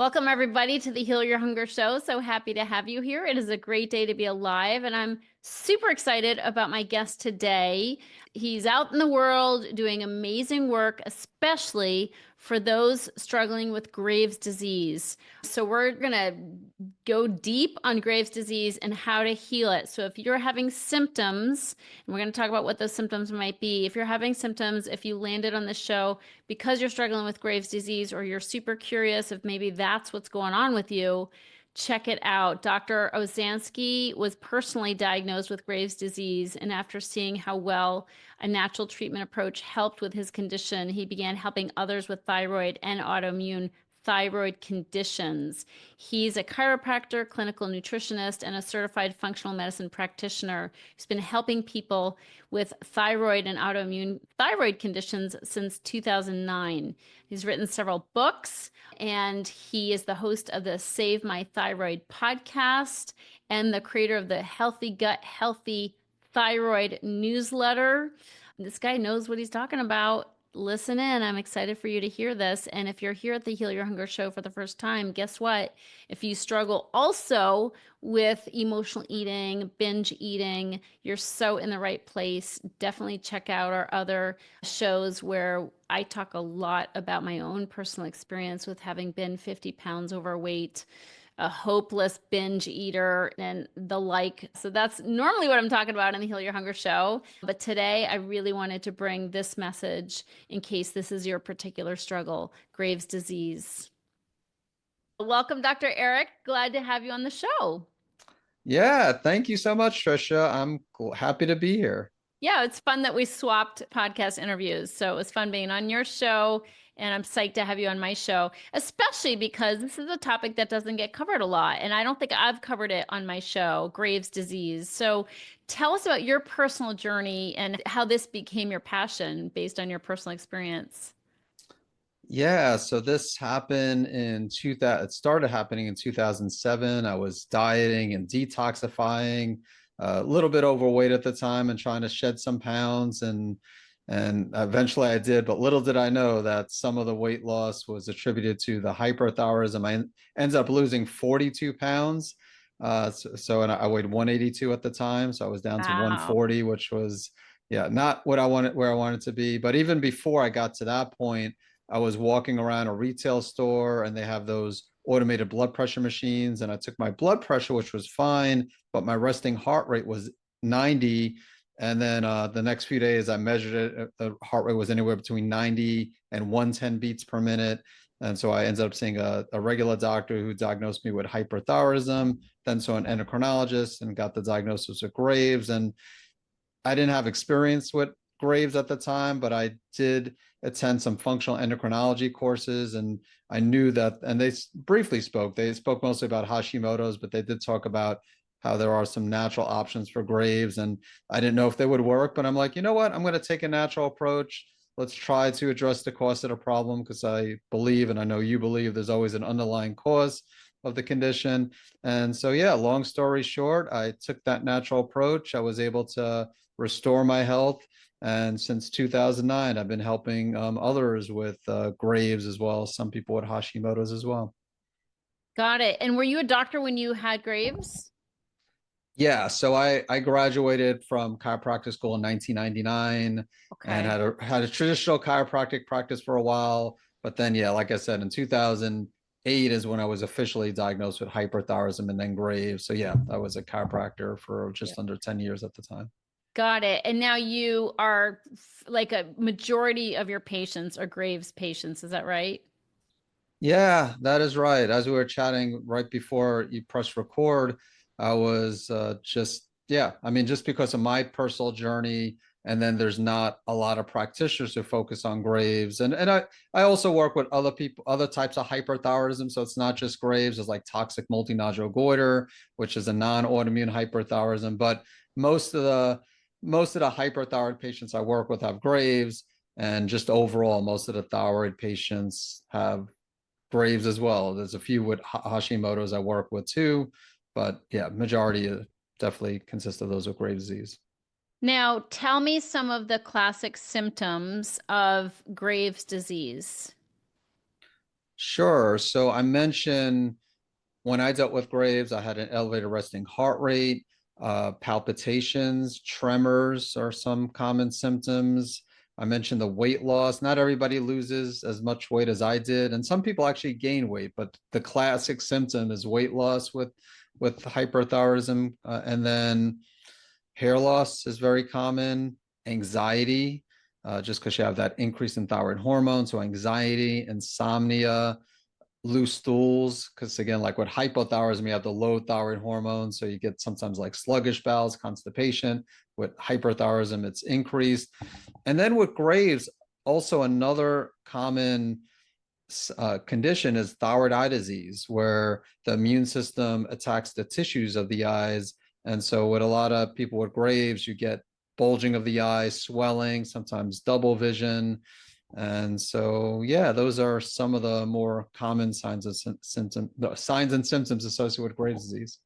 Welcome, everybody, to the Heal Your Hunger Show. So happy to have you here. It is a great day to be alive, and I'm super excited about my guest today. He's out in the world doing amazing work, especially for those struggling with Graves' disease. So we're going to go deep on Graves' disease and how to heal it. So if you're having symptoms, and we're going to talk about what those symptoms might be. If you're having symptoms, if you landed on the show because you're struggling with Graves' disease, or you're super curious if maybe that's what's going on with you, check it out. Dr. Osansky was personally diagnosed with Graves' disease, and after seeing how well a natural treatment approach helped with his condition, he began helping others with thyroid and autoimmune thyroid conditions. He's a chiropractor, clinical nutritionist, and a certified functional medicine practitioner. He's been helping people with thyroid and autoimmune thyroid conditions since 2009. He's written several books, and he is the host of the Save My Thyroid podcast and the creator of the Healthy Gut, Healthy Thyroid newsletter. This guy knows what he's talking about. Listen in. I'm excited for you to hear this. And if you're here at the Heal Your Hunger show for the first time, guess what? If you struggle also with emotional eating, binge eating, you're so in the right place. Definitely check out our other shows where I talk a lot about my own personal experience with having been 50 pounds overweight, a hopeless binge eater, and the like. So that's normally what I'm talking about in the Heal Your Hunger show. But today I really wanted to bring this message in case this is your particular struggle, Graves' disease. Welcome, Dr. Eric. Glad to have you on the show. Yeah, thank you so much, Tricia. I'm happy to be here. Yeah, it's fun that we swapped podcast interviews. So it was fun being on your show, and I'm psyched to have you on my show, especially because this is a topic that doesn't get covered a lot. And I don't think I've covered it on my show, Graves' disease. So tell us about your personal journey and how this became your passion based on your personal experience. Yeah, so this happened in 2000. It started happening in 2007. I was dieting and detoxifying, a little bit overweight at the time and trying to shed some pounds and eventually I did, but little did I know that some of the weight loss was attributed to the hyperthyroidism. I ended up losing 42 pounds. And I weighed 182 at the time, so I was down to Wow. 140, which was yeah, not what I wanted where I wanted to be. But even before I got to that point, I was walking around a retail store and they have those automated blood pressure machines. And I took my blood pressure, which was fine, but my resting heart rate was 90. And then the next few days, I measured it. The heart rate was anywhere between 90 and 110 beats per minute. And so I ended up seeing a regular doctor who diagnosed me with hyperthyroidism, then saw an endocrinologist and got the diagnosis of Graves. And I didn't have experience with Graves at the time, but I did attend some functional endocrinology courses, and I knew that. And they briefly spoke. They spoke mostly about Hashimoto's, but they did talk about how there are some natural options for Graves, and I didn't know if they would work. But I'm like, you know what? I'm going to take a natural approach. Let's try to address the cause of the problem because I believe, and I know you believe, there's always an underlying cause of the condition. And so, yeah, long story short, I took that natural approach. I was able to restore my health. And since 2009, I've been helping others with Graves as well as some people with Hashimoto's as well. Got it. And were you a doctor when you had Graves? Yeah, so I graduated from chiropractic school in 1999 and Okay. had a traditional chiropractic practice for a while. But then, yeah, like I said, in 2008 is when I was officially diagnosed with hyperthyroidism and then Graves. So yeah, I was a chiropractor for Yeah. just under 10 years at the time. Got it. And now you are like a majority of your patients are Graves patients. Is that right? Yeah, that is right. As we were chatting right before you press record, I was yeah, I mean, just because of my personal journey, and then there's not a lot of practitioners who focus on Graves. And I also work with other people, other types of hyperthyroidism. So it's not just Graves, it's like toxic multinodular goiter, which is a non-autoimmune hyperthyroidism. But most of the most of the hyperthyroid patients I work with have Graves, and just overall, most of the thyroid patients have Graves as well. There's a few with Hashimoto's I work with too, but yeah, majority definitely consists of those with Graves' disease. Now, tell me some of the classic symptoms of Graves' disease. Sure. So I mentioned when I dealt with Graves, I had an elevated resting heart rate, palpitations, tremors are some common symptoms. I mentioned the weight loss. Not everybody loses as much weight as I did, and some people actually gain weight, but the classic symptom is weight loss with hyperthyroidism, and then hair loss is very common. Anxiety, just because you have that increase in thyroid hormone, so anxiety, insomnia, loose stools, because again, like with hypothyroidism, you have the low thyroid hormone, so you get sometimes like sluggish bowels, constipation. With hyperthyroidism, it's increased. And then with Graves, also another common condition is thyroid eye disease, where the immune system attacks the tissues of the eyes. And so with a lot of people with Graves, you get bulging of the eyes, swelling, sometimes double vision. And so, yeah, those are some of the more common signs of symptoms, signs and symptoms associated with Graves' disease.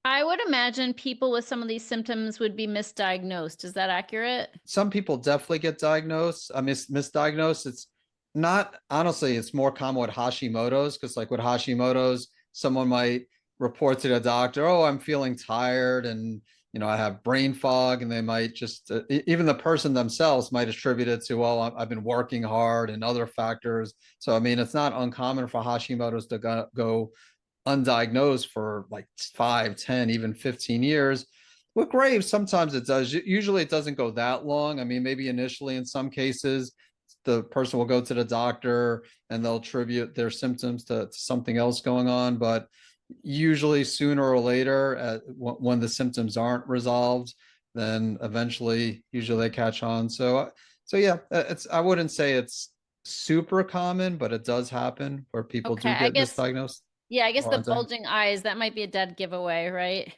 I would imagine people with some of these symptoms would be misdiagnosed. Is that accurate? Some people definitely get diagnosed, misdiagnosed. It's not, honestly, it's more common with Hashimoto's, because like with Hashimoto's, someone might report to the doctor, oh, I'm feeling tired and I have brain fog, and they might just even the person themselves might attribute it to, well, I've been working hard and other factors. So I mean, it's not uncommon for Hashimoto's to go undiagnosed for like 5, 10, even 15 years. With Graves, sometimes it does. Usually it doesn't go that long. I mean, maybe initially in some cases, the person will go to the doctor and they'll attribute their symptoms to something else going on. But usually sooner or later, when the symptoms aren't resolved, then eventually, usually they catch on. So yeah, I wouldn't say it's super common, but it does happen where people Okay, do get misdiagnosed. yeah, I guess Or the undiagnosed. bulging eyes, that might be a dead giveaway, right?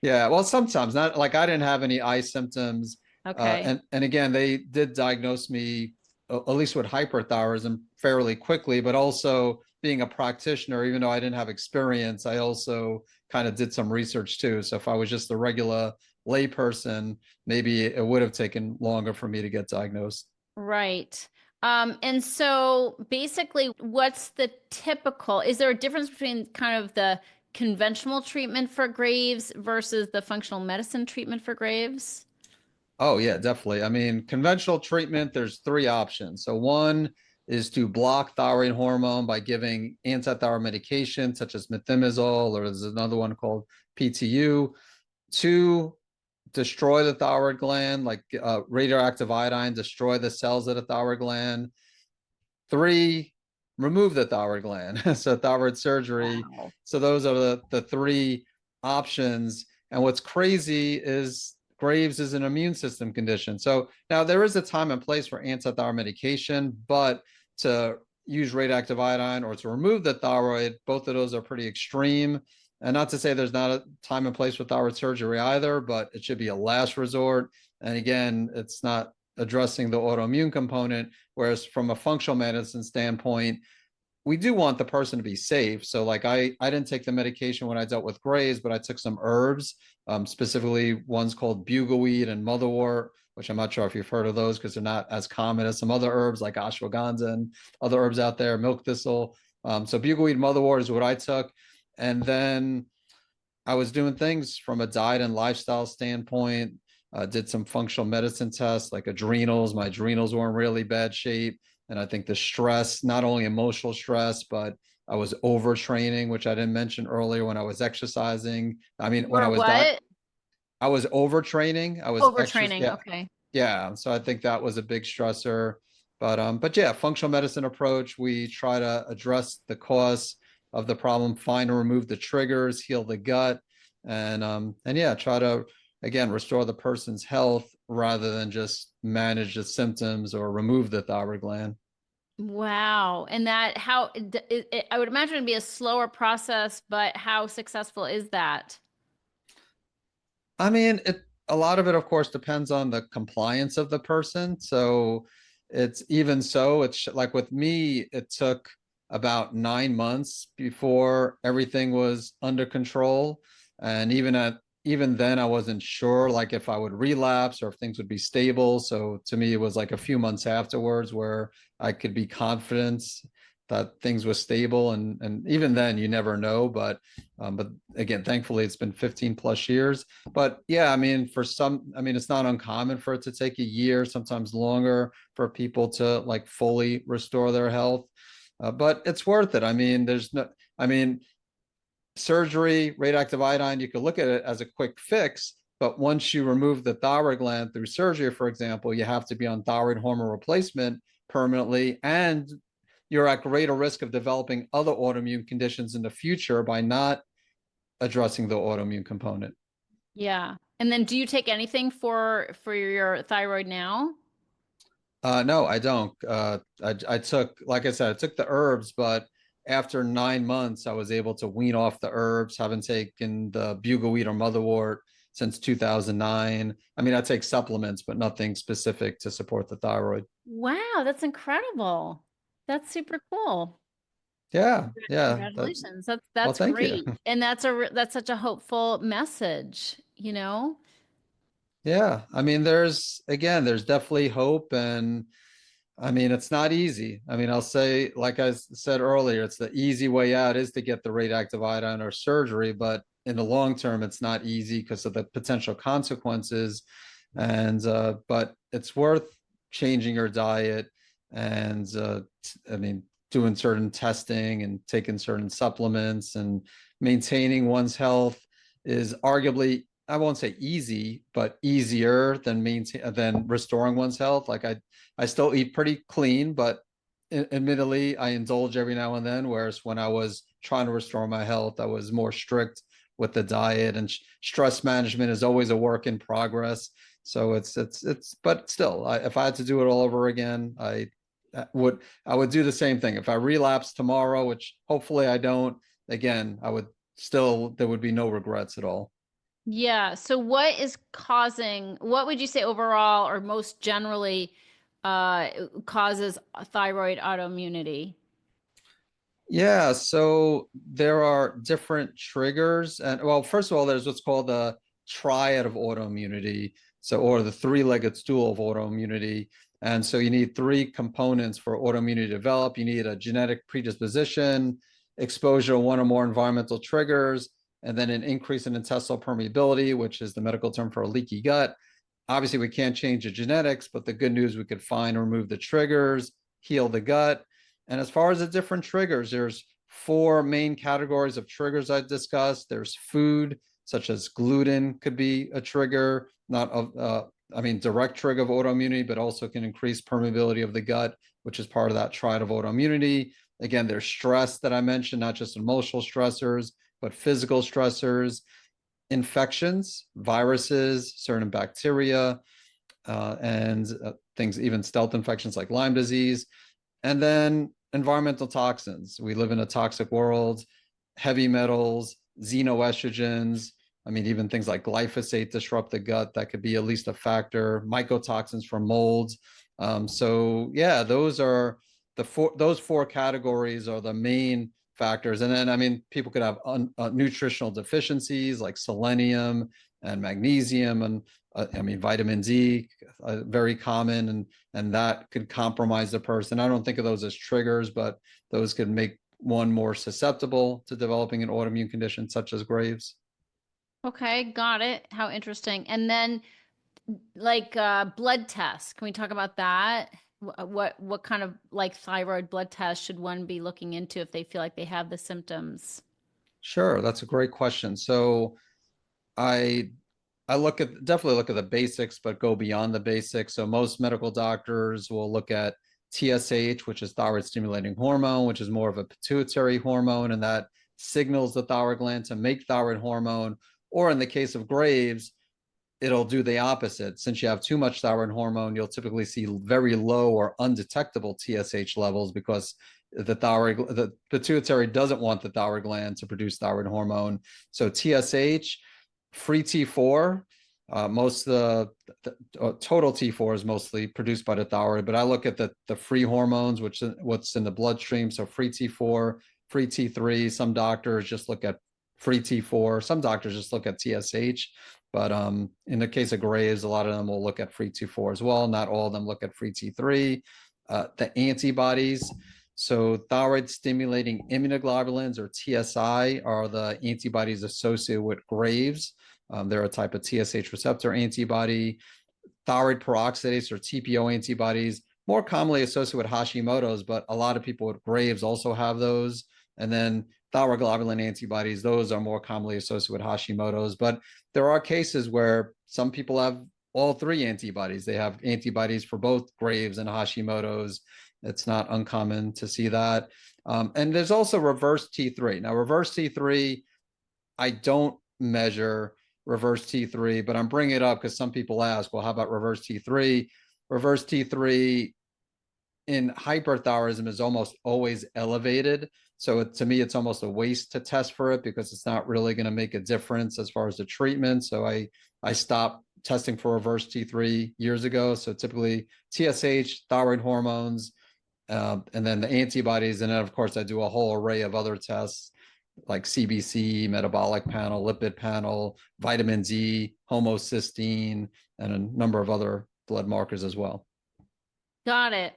Yeah, well, sometimes not like I didn't have any eye symptoms, Okay. and again, they did diagnose me at least with hyperthyroidism fairly quickly. But also being a practitioner, even though I didn't have experience, I also kind of did some research too. So if I was just a regular layperson, maybe it would have taken longer for me to get diagnosed. Right. And so basically, what's the typical, is there a difference between kind of the conventional treatment for Graves versus the functional medicine treatment for Graves? Oh, yeah, definitely. I mean, conventional treatment, there's three options. So one is to block thyroid hormone by giving anti-thyroid medication such as methimazole, or there's another one called PTU. Two, destroy the thyroid gland, like radioactive iodine, destroy the cells of the thyroid gland. Three, remove the thyroid gland. So thyroid surgery. Wow. So those are the three options. And what's crazy is Graves is an immune system condition. So now there is a time and place for anti-thyroid medication, but to use radioactive iodine or to remove the thyroid, both of those are pretty extreme. And not to say there's not a time and place for thyroid surgery either, but it should be a last resort. And again, it's not addressing the autoimmune component. Whereas from a functional medicine standpoint, we do want the person to be safe. So like I didn't take the medication when I dealt with Graves, but I took some herbs, specifically ones called bugleweed and motherwort, which I'm not sure if you've heard of those because they're not as common as some other herbs like ashwagandha and other herbs out there, milk thistle. So bugleweed, motherwort is what I took. And then I was doing things from a diet and lifestyle standpoint. Did some functional medicine tests like adrenals. My adrenals were in really bad shape. And I think the stress, not only emotional stress, but I was overtraining, which I didn't mention earlier when I was exercising. I mean, You when I were was what? I was overtraining. I was exercising. Overtraining. Yeah, Okay. yeah. So I think that was a big stressor. But yeah, functional medicine approach. We try to address the cause of the problem, find and remove the triggers, heal the gut, and yeah, try to again restore the person's health rather than just manage the symptoms or remove the thyroid gland. Wow. And that, I would imagine it'd be a slower process, but how successful is that? I mean, a lot of it, of course, depends on the compliance of the person. So it's even so, it's like with me, it took about 9 months before everything was under control. And even then, I wasn't sure like if I would relapse or if things would be stable. So to me, it was like a few months afterwards where I could be confident that things were stable, and even then you never know. But again, thankfully it's been 15 plus years. But yeah, I mean, for some, I mean, it's not uncommon for it to take a year, sometimes longer, for people to like fully restore their health. But it's worth it. I mean, there's no, I mean, surgery, radioactive iodine, you could look at it as a quick fix. But once you remove the thyroid gland through surgery, for example, you have to be on thyroid hormone replacement permanently. And you're at greater risk of developing other autoimmune conditions in the future by not addressing the autoimmune component. Yeah. And then do you take anything for your thyroid now? No, I don't. I took, like I said, I took the herbs, but after 9 months, I was able to wean off the herbs. Haven't taken the bugleweed or motherwort since 2009. I mean, I take supplements, but nothing specific to support the thyroid. Wow, that's incredible. That's super cool. Yeah, yeah. Congratulations. Well, That's thank you. great. And that's such a hopeful message, you know? Yeah, I mean, there's definitely hope, and I mean, it's not easy. I mean, I'll say, like I said earlier, it's the easy way out is to get the radioactive iodine or surgery, but in the long term, it's not easy because of the potential consequences. And but it's worth changing your diet and I mean, doing certain testing and taking certain supplements and maintaining one's health is arguably, I won't say easy, but easier than restoring one's health. Like I still eat pretty clean, but admittedly, I indulge every now and then. Whereas when I was trying to restore my health, I was more strict with the diet, and stress management is always a work in progress. So but still, if I had to do it all over again, I would do the same thing. If I relapse tomorrow, which hopefully I don't, again, I would still, there would be no regrets at all. Yeah. So what would you say overall or most generally causes thyroid autoimmunity? Yeah, so there are different triggers. And well, first of all, there's what's called the triad of autoimmunity. So, or the three-legged stool of autoimmunity. And so you need three components for autoimmunity to develop. You need a genetic predisposition, exposure to one or more environmental triggers, and then an increase in intestinal permeability, which is the medical term for a leaky gut. Obviously, we can't change the genetics, but the good news, we could find and remove the triggers, heal the gut. And as far as the different triggers, there's four main categories of triggers I discussed. There's food, such as gluten could be a trigger, not of, I mean, direct trigger of autoimmunity, but also can increase permeability of the gut, which is part of that triad of autoimmunity. Again, there's stress that I mentioned, not just emotional stressors, but physical stressors, infections, viruses, certain bacteria, and things, even stealth infections like Lyme disease, and then environmental toxins. We live in a toxic world, heavy metals, xenoestrogens. I mean, even things like glyphosate disrupt the gut. That could be at least a factor. Mycotoxins from molds. So yeah, those four categories are the main factors. And then, I mean, people could have nutritional deficiencies like selenium and magnesium, and I mean, vitamin D, very common, and that could compromise the person. I don't think of those as triggers, but those could make one more susceptible to developing an autoimmune condition such as Graves. Okay, got it. How interesting. And then like blood tests. Can we talk about that? What kind of like thyroid blood test should one be looking into if they feel like they have the symptoms? Sure, that's a great question. So I I definitely look at the basics, but go beyond the basics. So most medical doctors will look at TSH, which is thyroid stimulating hormone, which is more of a pituitary hormone, and that signals the thyroid gland to make thyroid hormone. Or in the case of Graves, it'll do the opposite. Since you have too much thyroid hormone, you'll typically see very low or undetectable TSH levels because the pituitary doesn't want the thyroid gland to produce thyroid hormone. So TSH, free T4, most of the total T4 is mostly produced by the thyroid, but I look at the free hormones, which is what's in the bloodstream. So free T4, free T3. Some doctors just look at free T4. Some doctors just look at TSH. But in the case of Graves, a lot of them will look at free T4 as well. Not all of them look at free T3. The antibodies. So thyroid stimulating immunoglobulins, or TSI, are the antibodies associated with Graves. They're a type of TSH receptor antibody. Thyroid peroxidase, or TPO antibodies, more commonly associated with Hashimoto's, but a lot of people with Graves also have those. And then thyroid globulin antibodies, those are more commonly associated with Hashimoto's. But there are cases where some people have all three antibodies. They have antibodies for both Graves and Hashimoto's. It's not uncommon to see that. And there's also reverse T3. Now, reverse T3, I don't measure reverse T3, but I'm bringing it up because some people ask, well, how about reverse T3? Reverse T3 in hyperthyroidism is almost always elevated. So to me, it's almost a waste to test for it because it's not really going to make a difference as far as the treatment. So I stopped testing for reverse T3 years ago. So typically TSH, thyroid hormones, and then the antibodies. And then, of course, I do a whole array of other tests like CBC, metabolic panel, lipid panel, vitamin D, homocysteine, and a number of other blood markers as well. Got it.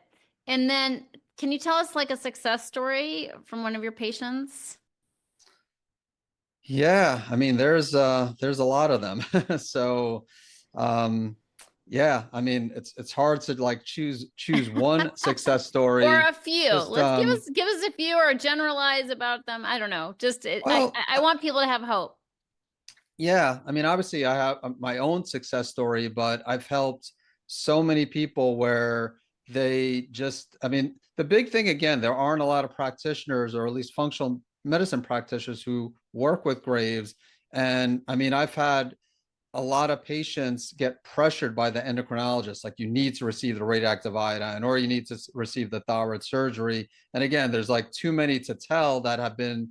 And then can you tell us like a success story from one of your patients? Yeah, I mean, there's a lot of them. So, um, yeah, I mean, it's hard to like choose one success Or story. a few. Just Let's give us a few or generalize about them. I don't know. Just well, I want people to have hope. yeah, I mean, obviously, I have my own success story, but I've helped so many people where they just, I mean, the big thing again, there aren't a lot of practitioners, or at least functional medicine practitioners, who work with Graves. And I mean, I've had a lot of patients get pressured by the endocrinologist, like you need to receive the radioactive iodine or you need to receive the thyroid surgery. And again, there's like too many to tell that have been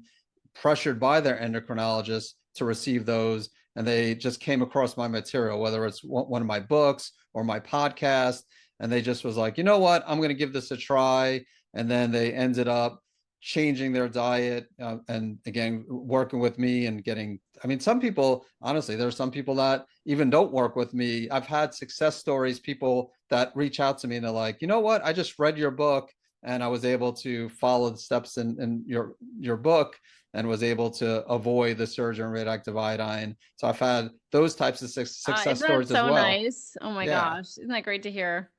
pressured by their endocrinologist to receive those. And they just came across my material, whether it's one of my books or my podcast. And they just was like, you know what, I'm going to give this a try. And then they ended up changing their diet, and again, working with me and getting, I mean, some people, honestly, there's some people that even don't work with me. I've had success stories, people that reach out to me and they're like, you know what, I just read your book and I was able to follow the steps in your book and was able to avoid the surgery and radioactive iodine. So I've had those types of success Isn't that stories as so well. nice? Oh my Yeah. gosh. Isn't that great to hear?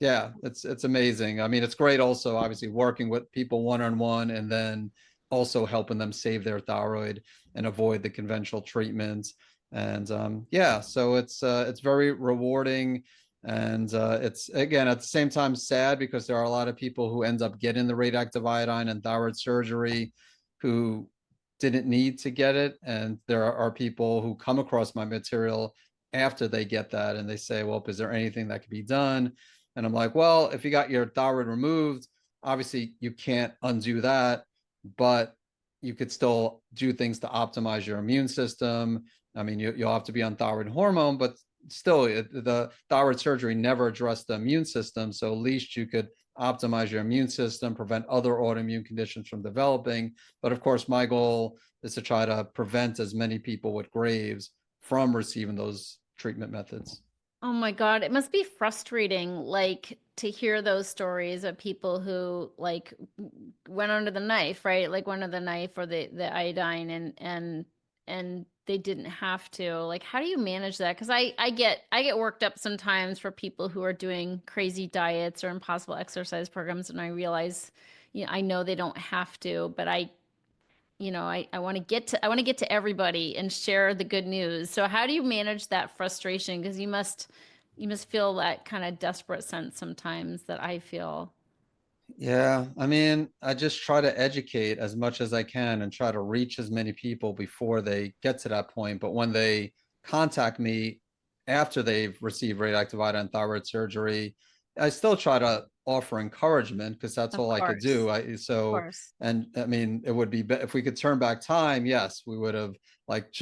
Yeah, it's amazing. I mean, it's great also obviously working with people one on one and then also helping them save their thyroid and avoid the conventional treatments. And yeah, so it's very rewarding, and it's again at the same time sad because there are a lot of people who end up getting the radioactive iodine and thyroid surgery who didn't need to get it, and there are people who come across my material after they get that and they say, well, is there anything that can be done? And I'm like, well, if you got your thyroid removed, obviously you can't undo that, but you could still do things to optimize your immune system. I mean, you'll have to be on thyroid hormone, but still, the thyroid surgery never addressed the immune system. So at least you could optimize your immune system, prevent other autoimmune conditions from developing. But of course, my goal is to try to prevent as many people with Graves from receiving those treatment methods. Oh my God, it must be frustrating, like to hear those stories of people who like went under the knife, right? Like went under the knife or the iodine and they didn't have to. Like, how do you manage that? Because I get worked up sometimes for people who are doing crazy diets or impossible exercise programs, and I realize, I know they don't have to, but I want to get to everybody and share the good news. So how do you manage that frustration? Because you must feel that kind of desperate sense sometimes that I feel. Yeah, I mean, I just try to educate as much as I can and try to reach as many people before they get to that point. But when they contact me after they've received radioactive iodine thyroid surgery, I still try to offer encouragement because that's Of all I could course. do. Of So, course. and I mean, it would be if we could turn back time, yes, we would have like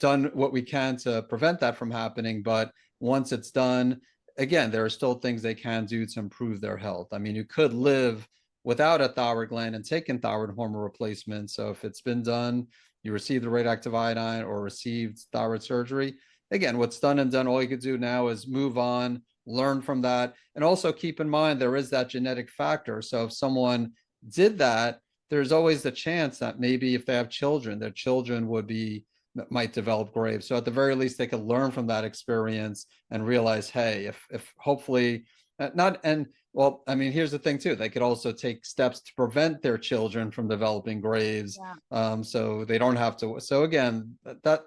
done what we can to prevent that from happening. But once it's done, again, there are still things they can do to improve their health. I mean, you could live without a thyroid gland and taking thyroid hormone replacement. So if it's been done, you received the radioactive iodine or received thyroid surgery. Again, what's done and done, all you could do now is move on, learn from that. And also keep in mind, there is that genetic factor. So if someone did that, there's always the chance that maybe if they have children, their children might develop Graves. So at the very least, they could learn from that experience and realize, hey, if hopefully not, and well, I mean, here's the thing too. They could also take steps to prevent their children from developing Graves, Yeah. so they don't have to. So again,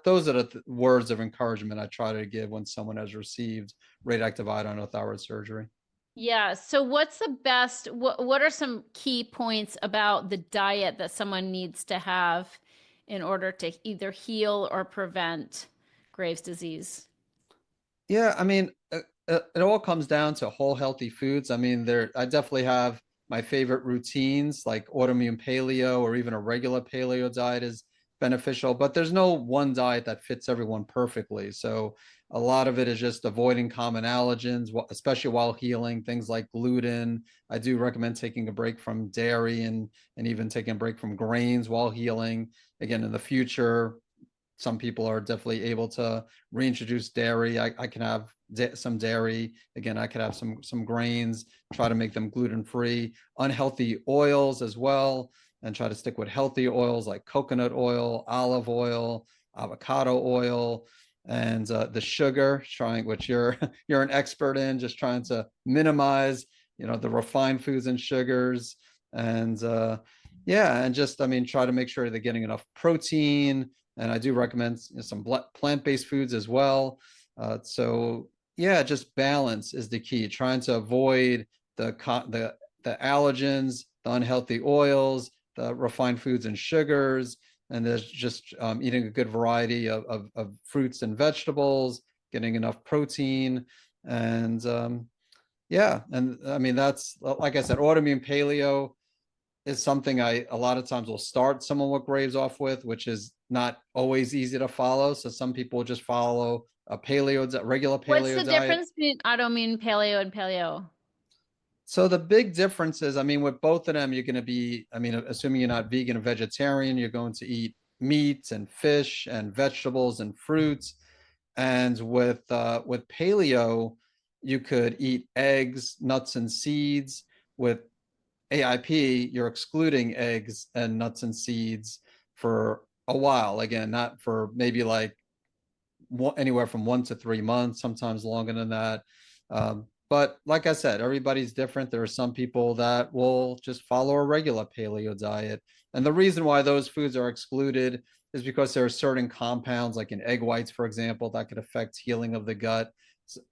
those are the words of encouragement I try to give when someone has received radioactive iodine or thyroid surgery. Yeah. So what's the best, what are some key points about the diet that someone needs to have in order to either heal or prevent Graves' disease? Yeah, I mean, it all comes down to whole healthy foods. I mean, I definitely have my favorite routines, like autoimmune paleo or even a regular paleo diet is beneficial, but there's no one diet that fits everyone perfectly. So a lot of it is just avoiding common allergens, especially while healing, things like gluten. I do recommend taking a break from dairy and even taking a break from grains while healing. Again, in the future, some people are definitely able to reintroduce dairy. I can have some dairy. Again, I could have some grains, try to make them gluten free. Unhealthy oils as well, and try to stick with healthy oils like coconut oil, olive oil, avocado oil, and the sugar. Trying, which you're an expert in, just trying to minimize, the refined foods and sugars, and yeah, and just, I mean, try to make sure they're getting enough protein, and I do recommend some plant-based foods as well. So yeah, just balance is the key. Trying to avoid the allergens, the unhealthy oils, the refined foods and sugars, and there's just eating a good variety of fruits and vegetables, getting enough protein, and yeah, and I mean that's, like I said, autoimmune paleo is something I a lot of times will start someone with Graves off with, which is not always easy to follow. So some people just follow a regular What's paleo the diet. difference between autoimmune paleo and paleo? So the big difference is, I mean, with both of them, you're going to be, I mean, assuming you're not vegan or vegetarian, you're going to eat meat and fish and vegetables and fruits. And with paleo, you could eat eggs, nuts, and seeds. With AIP, you're excluding eggs and nuts and seeds for a while. Again, not for maybe like anywhere from 1 to 3 months, sometimes longer than that. But like I said, everybody's different. There are some people that will just follow a regular paleo diet. And the reason why those foods are excluded is because there are certain compounds, like in egg whites, for example, that could affect healing of the gut.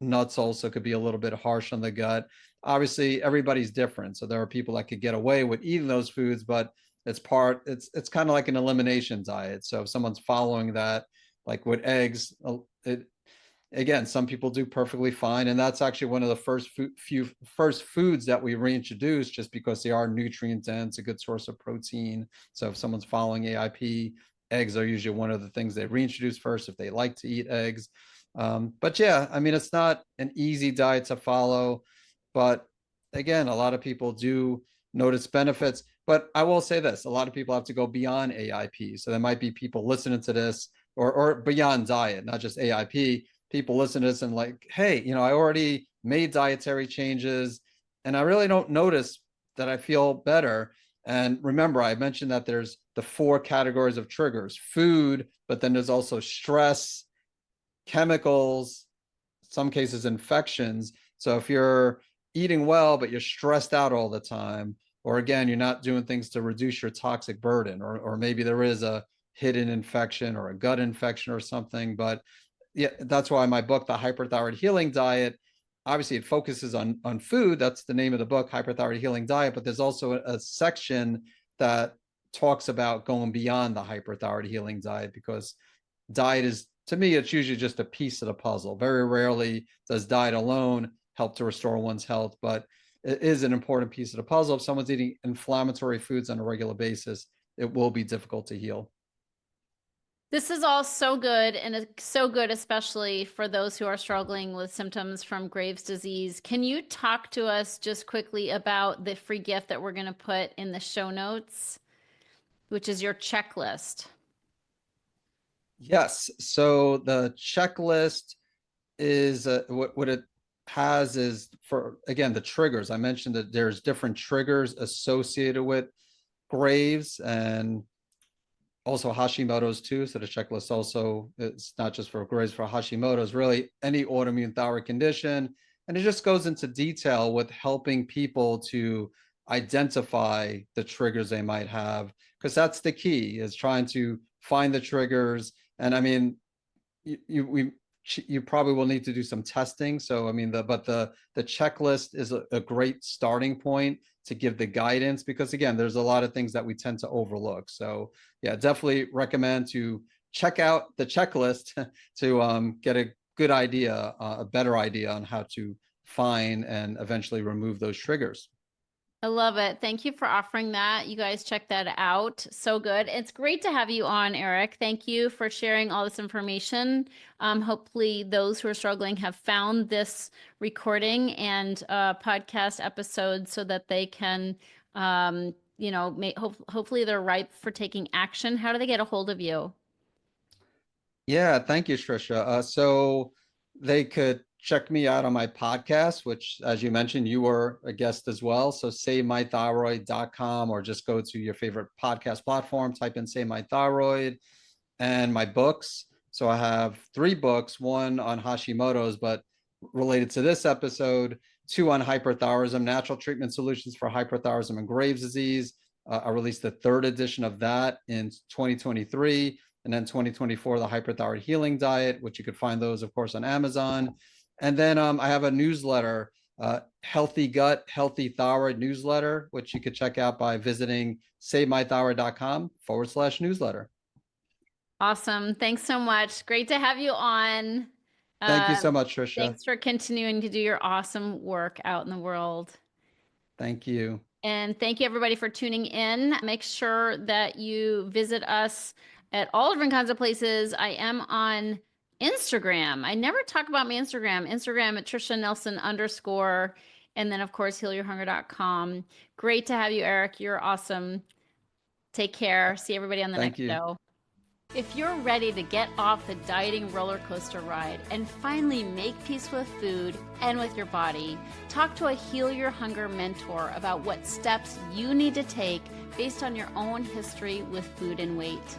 Nuts also could be a little bit harsh on the gut. Obviously, everybody's different. So there are people that could get away with eating those foods, but it's kind of like an elimination diet. So if someone's following that, like with eggs, it, again, some people do perfectly fine, and that's actually one of the first foods that we reintroduce, just because they are nutrient dense, a good source of protein. So if someone's following AIP, eggs are usually one of the things they reintroduce first if they like to eat eggs. But yeah, I mean, it's not an easy diet to follow, but again, a lot of people do notice benefits. But I will say this: a lot of people have to go beyond AIP. So there might be people listening to this, or beyond diet, not just AIP. People listen to this and like, hey, I already made dietary changes, and I really don't notice that I feel better. And remember, I mentioned that there's the 4 categories of triggers: food, but then there's also stress, chemicals, some cases infections. So if you're eating well, but you're stressed out all the time, or again, you're not doing things to reduce your toxic burden, or maybe there is a hidden infection or a gut infection or something. But yeah, that's why my book, The Hyperthyroid Healing Diet, obviously it focuses on food. That's the name of the book, Hyperthyroid Healing Diet. But there's also a section that talks about going beyond the hyperthyroid healing diet, because diet is, to me, it's usually just a piece of the puzzle. Very rarely does diet alone help to restore one's health, but it is an important piece of the puzzle. If someone's eating inflammatory foods on a regular basis, it will be difficult to heal. This is all so good, and it's so good, especially for those who are struggling with symptoms from Graves' disease. Can you talk to us just quickly about the free gift that we're going to put in the show notes, which is your checklist? Yes. So the checklist is what it has is for, again, the triggers. I mentioned that there's different triggers associated with Graves and also Hashimoto's too. So the checklist also, it's not just for Graves, for Hashimoto's, really any autoimmune thyroid condition. And it just goes into detail with helping people to identify the triggers they might have, because that's the key, is trying to find the triggers. And I mean, you probably will need to do some testing. So I mean, the checklist is a great starting point to give the guidance, because again, there's a lot of things that we tend to overlook. So yeah, definitely recommend to check out the checklist to get a good idea, a better idea on how to find and eventually remove those triggers. I love it. Thank you for offering that. You guys check that out. So good. It's great to have you on, Eric. Thank you for sharing all this information. Hopefully, those who are struggling have found this recording and podcast episode so that they can, hopefully, they're ripe for taking action. How do they get a hold of you? Yeah, thank you, Tricia. So they could check me out on my podcast, which, as you mentioned, you were a guest as well. So savemythyroid.com, or just go to your favorite podcast platform, type in Save My Thyroid, and my books. So I have 3 books, one on Hashimoto's, but related to this episode, 2 on hyperthyroidism, natural treatment solutions for hyperthyroidism and Graves' disease. I released the 3rd edition of that in 2023. And then 2024, the hyperthyroid healing diet, which you could find those, of course, on Amazon. And then I have a newsletter, Healthy Gut, Healthy Thyroid newsletter, which you could check out by visiting savemythyroid.com/newsletter. Awesome. Thanks so much. Great to have you on. Thank you so Um, much, Tricia. Thanks for continuing to do your awesome work out in the world. Thank you. And thank you everybody for tuning in. Make sure that you visit us at all different kinds of places. I am on Instagram. I never talk about my Instagram. Instagram at Tricia Nelson _. And then of course, healyourhunger.com. Great to have you, Eric. You're awesome. Take care. See everybody on the Thank next you. show. If you're ready to get off the dieting roller coaster ride and finally make peace with food and with your body, talk to a Heal Your Hunger mentor about what steps you need to take based on your own history with food and weight.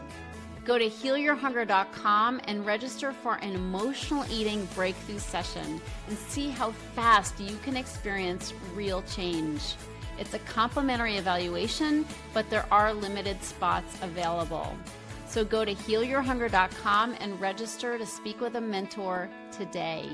Go to healyourhunger.com and register for an emotional eating breakthrough session and see how fast you can experience real change. It's a complimentary evaluation, but there are limited spots available. So go to healyourhunger.com and register to speak with a mentor today.